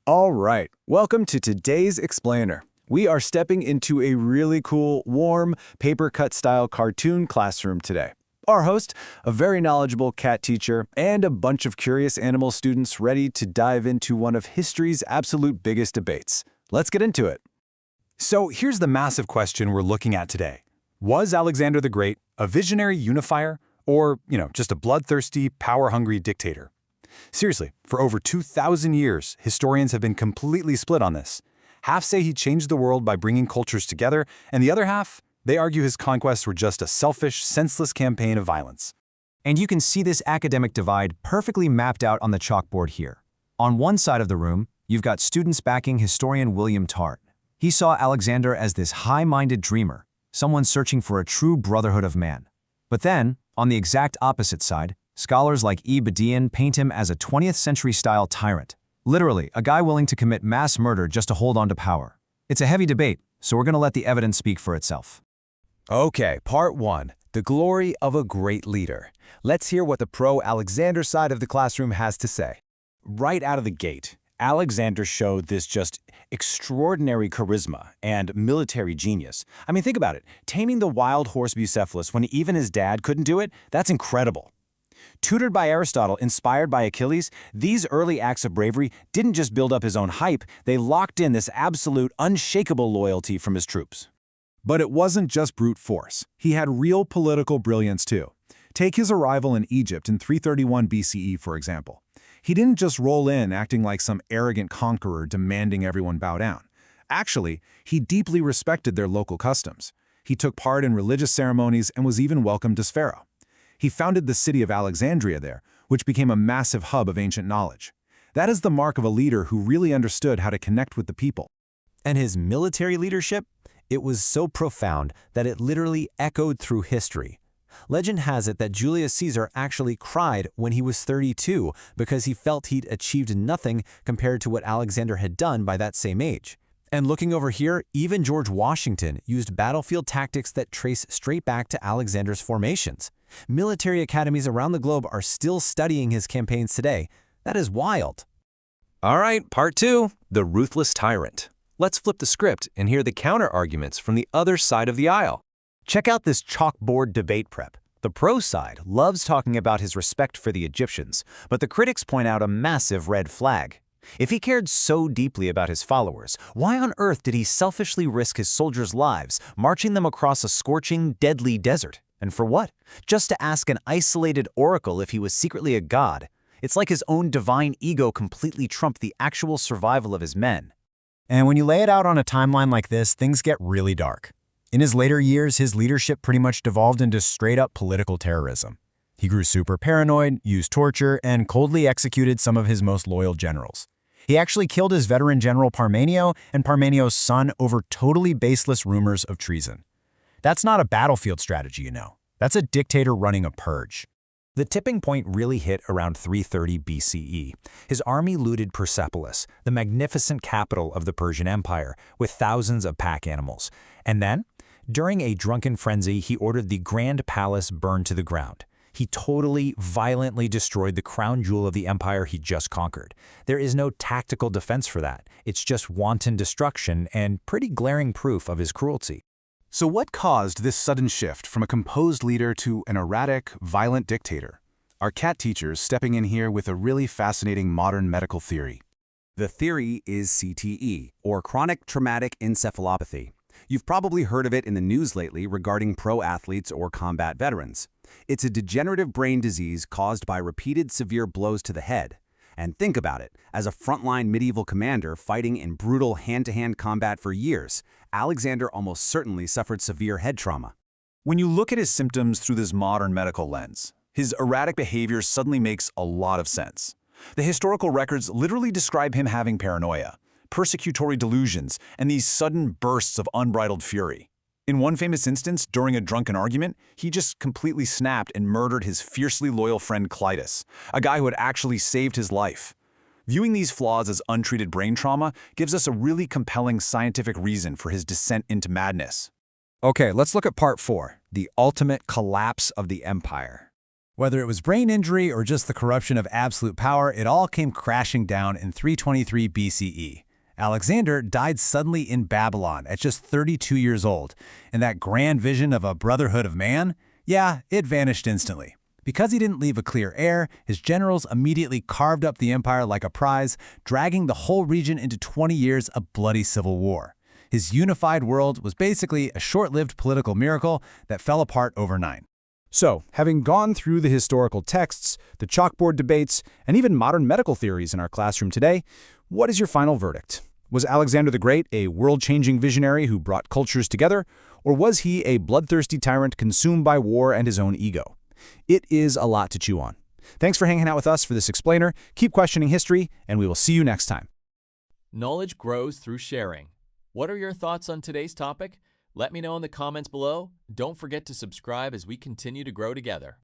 All right, welcome to today's Explainer. We are stepping into a really cool, warm, paper-cut style cartoon classroom today. Our host, a very knowledgeable cat teacher, and a bunch of curious animal students ready to dive into one of history's absolute biggest debates. Let's get into it. So here's the massive question we're looking at today. Was Alexander the Great a visionary unifier, or, just a bloodthirsty, power-hungry dictator? Seriously, for over 2,000 years, historians have been completely split on this. Half say he changed the world by bringing cultures together, and the other half, they argue his conquests were just a selfish, senseless campaign of violence. And you can see this academic divide perfectly mapped out on the chalkboard here. On one side of the room, you've got students backing historian William Tart. He saw Alexander as this high-minded dreamer, someone searching for a true brotherhood of man. But then, on the exact opposite side, scholars like E. Bedian paint him as a 20th century-style tyrant. Literally, a guy willing to commit mass murder just to hold on to power. It's a heavy debate, so we're going to let the evidence speak for itself. Okay, part 1. The glory of a great leader. Let's hear what the pro-Alexander side of the classroom has to say. Right out of the gate, Alexander showed this just extraordinary charisma and military genius. I mean, think about it. Taming the wild horse Bucephalus when even his dad couldn't do it, that's incredible. Tutored by Aristotle, inspired by Achilles, these early acts of bravery didn't just build up his own hype, they locked in this absolute, unshakable loyalty from his troops. But it wasn't just brute force. He had real political brilliance too. Take his arrival in Egypt in 331 BCE, for example. He didn't just roll in acting like some arrogant conqueror demanding everyone bow down. Actually, he deeply respected their local customs. He took part in religious ceremonies and was even welcomed as pharaoh. He founded the city of Alexandria there, which became a massive hub of ancient knowledge. That is the mark of a leader who really understood how to connect with the people. And his military leadership? It was so profound that it literally echoed through history. Legend has it that Julius Caesar actually cried when he was 32 because he felt he'd achieved nothing compared to what Alexander had done by that same age. And looking over here, even George Washington used battlefield tactics that trace straight back to Alexander's formations. Military academies around the globe are still studying his campaigns today. That is wild. All right, part 2, the ruthless tyrant. Let's flip the script and hear the counter-arguments from the other side of the aisle. Check out this chalkboard debate prep. The pro side loves talking about his respect for the Egyptians, but the critics point out a massive red flag. If he cared so deeply about his followers, why on earth did he selfishly risk his soldiers' lives, marching them across a scorching, deadly desert? And for what? Just to ask an isolated oracle if he was secretly a god. It's like his own divine ego completely trumped the actual survival of his men. And when you lay it out on a timeline like this, things get really dark. In his later years, his leadership pretty much devolved into straight-up political terrorism. He grew super paranoid, used torture, and coldly executed some of his most loyal generals. He actually killed his veteran general Parmenio and Parmenio's son over totally baseless rumors of treason. That's not a battlefield strategy, you know. That's a dictator running a purge. The tipping point really hit around 330 BCE. His army looted Persepolis, the magnificent capital of the Persian Empire, with thousands of pack animals. And then, during a drunken frenzy, he ordered the Grand Palace burned to the ground. He totally, violently destroyed the crown jewel of the empire he just conquered. There is no tactical defense for that. It's just wanton destruction and pretty glaring proof of his cruelty. So what caused this sudden shift from a composed leader to an erratic, violent dictator? Our cat teacher's stepping in here with a really fascinating modern medical theory. The theory is CTE, or chronic traumatic encephalopathy. You've probably heard of it in the news lately regarding pro athletes or combat veterans. It's a degenerative brain disease caused by repeated severe blows to the head. And think about it, as a frontline medieval commander fighting in brutal hand-to-hand combat for years, Alexander almost certainly suffered severe head trauma. When you look at his symptoms through this modern medical lens, his erratic behavior suddenly makes a lot of sense. The historical records literally describe him having paranoia, persecutory delusions, and these sudden bursts of unbridled fury. In one famous instance, during a drunken argument, he just completely snapped and murdered his fiercely loyal friend Clytus, a guy who had actually saved his life. Viewing these flaws as untreated brain trauma gives us a really compelling scientific reason for his descent into madness. Okay, let's look at part 4, the ultimate collapse of the empire. Whether it was brain injury or just the corruption of absolute power, it all came crashing down in 323 BCE. Alexander died suddenly in Babylon at just 32 years old, and that grand vision of a brotherhood of man, yeah, it vanished instantly. Because he didn't leave a clear heir, his generals immediately carved up the empire like a prize, dragging the whole region into 20 years of bloody civil war. His unified world was basically a short-lived political miracle that fell apart overnight. So, having gone through the historical texts, the chalkboard debates, and even modern medical theories in our classroom today, what is your final verdict? Was Alexander the Great a world-changing visionary who brought cultures together, or was he a bloodthirsty tyrant consumed by war and his own ego? It is a lot to chew on. Thanks for hanging out with us for this explainer. Keep questioning history, and we will see you next time. Knowledge grows through sharing. What are your thoughts on today's topic? Let me know in the comments below. Don't forget to subscribe as we continue to grow together.